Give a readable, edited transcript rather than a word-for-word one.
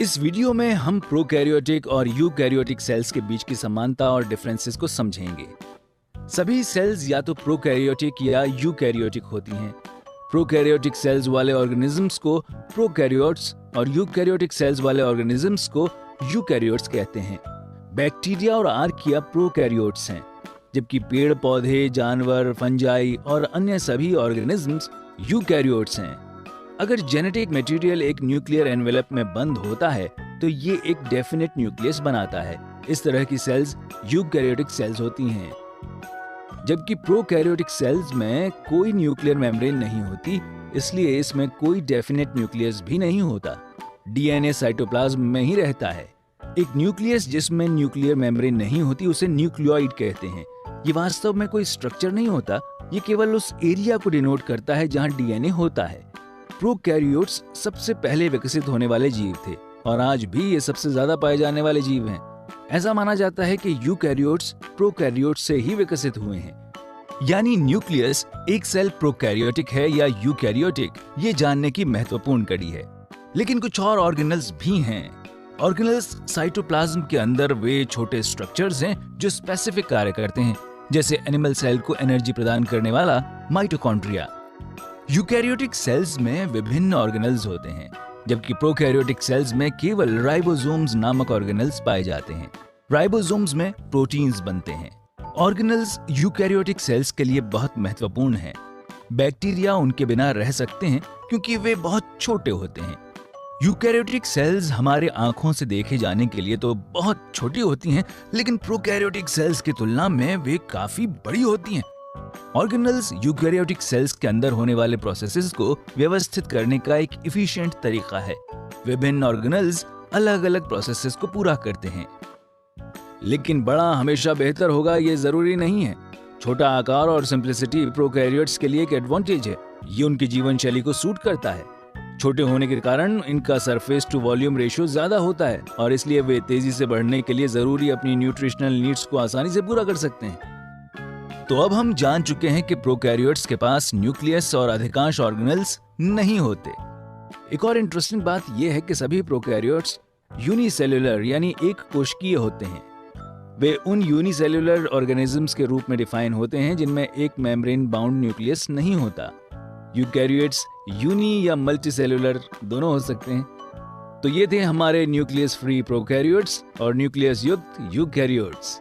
इस वीडियो में हम प्रोकैरियोटिक और यूकैरियोटिक सेल्स के बीच की समानता और डिफरेंसेस को समझेंगे। सभी सेल्स या तो प्रोकैरियोटिक या यूकैरियोटिक होती हैं। प्रोकैरियोटिक सेल्स वाले ऑर्गेनिजम्स को प्रोकैरियोट्स और यूकैरियोटिक सेल्स वाले ऑर्गेनिजम्स को यूकैरियोट्स कहते हैं। बैक्टीरिया और आर्किया प्रोकैरियोट्स हैं, जबकि पेड़ पौधे, जानवर, फंजाई और अन्य सभी ऑर्गेनिजम्स यूकैरियोट्स हैं। अगर जेनेटिक मटेरियल एक न्यूक्लियर एनवेलप में बंद होता है तो ये एक डेफिनेट न्यूक्लियस बनाता है। इस तरह की सेल्स यूकैरियोटिक सेल्स होती हैं। जबकि प्रोकैरियोटिक सेल्स में कोई न्यूक्लियर मेम्ब्रेन नहीं होती, इसलिए इसमें कोई डेफिनेट न्यूक्लियस भी नहीं होता। डीएनए साइटोप्लाज्म में ही रहता है। एक न्यूक्लियस जिसमें न्यूक्लियर मेम्ब्रेन नहीं होती उसे न्यूक्लियोइड कहते हैं। ये वास्तव में कोई स्ट्रक्चर नहीं होता, ये केवल उस एरिया को डिनोट करता है जहां डीएनए होता है। प्रोकैरियोट्स सबसे पहले विकसित होने वाले जीव थे और आज भी ये सबसे ज्यादा पाए जाने वाले जीव हैं। ऐसा माना जाता है कि यूकैरियोट्स प्रोकैरियोट्स से ही विकसित हुए हैं। यानी न्यूक्लियस एक सेल प्रोकैरियोटिक है या यूकैरियोटिक, ये जानने की महत्वपूर्ण कड़ी है। लेकिन कुछ और ऑर्गेनल्स भी हैं। ऑर्गेनल्स साइटोप्लाज्म के अंदर वे छोटे स्ट्रक्चर्स हैं जो स्पेसिफिक कार्य करते हैं, जैसे एनिमल सेल को एनर्जी प्रदान करने वाला माइटोकॉन्ड्रिया। यूकैरियोटिक सेल्स में विभिन्न ऑर्गेनल्स होते हैं, जबकि प्रोकैरियोटिक सेल्स में केवल राइबोसोम्स नामक ऑर्गेनल्स पाए जाते हैं। राइबोसोम्स में प्रोटीन्स बनते हैं। ऑर्गेनल्स यूकैरियोटिक सेल्स के लिए बहुत महत्वपूर्ण हैं। बैक्टीरिया उनके बिना रह सकते हैं क्योंकि वे बहुत छोटे होते हैं। यूकैरियोटिक सेल्स हमारे आंखों से देखे जाने के लिए तो बहुत छोटी होती हैं, लेकिन प्रोकैरियोटिक सेल्स की तुलना में वे काफी बड़ी होती हैं। ऑर्गेनल्स यूकैरियोटिक सेल्स के अंदर होने वाले प्रोसेसेस को व्यवस्थित करने का एक एफिशिएंट तरीका है। विभिन्न ऑर्गेनल्स अलग अलग प्रोसेसेस को पूरा करते हैं। लेकिन बड़ा हमेशा बेहतर होगा ये जरूरी नहीं है। छोटा आकार और सिंप्लिसिटी प्रोकैरियोट्स के लिए एक एडवांटेज है। ये उनकी जीवन शैली को सूट करता है। छोटे होने के कारण इनका सरफेस टू वॉल्यूम रेशियो ज्यादा होता है और इसलिए वे तेजी से बढ़ने के लिए जरूरी अपनी न्यूट्रिशनल नीड्स को आसानी से पूरा कर सकते हैं। तो अब हम जान चुके हैं कि प्रोकैरियोट्स के पास न्यूक्लियस और अधिकांश ऑर्गेनल्स नहीं होते। एक और इंटरेस्टिंग बात यह है कि सभी प्रोकैरियोट्स यूनिसेल्युलर यानी एक कोशिकीय होते हैं। वे उन यूनिसेल्युलर ऑर्गेनिजम्स के रूप में डिफाइन होते हैं जिनमें एक मेम्ब्रेन बाउंड न्यूक्लियस नहीं होता। यूकैरियोट्स यूनी या मल्टीसेल्युलर दोनों हो सकते हैं। तो ये थे हमारे न्यूक्लियस फ्री प्रोकैरियोट्स और न्यूक्लियस युक्त यूकैरियोट्स।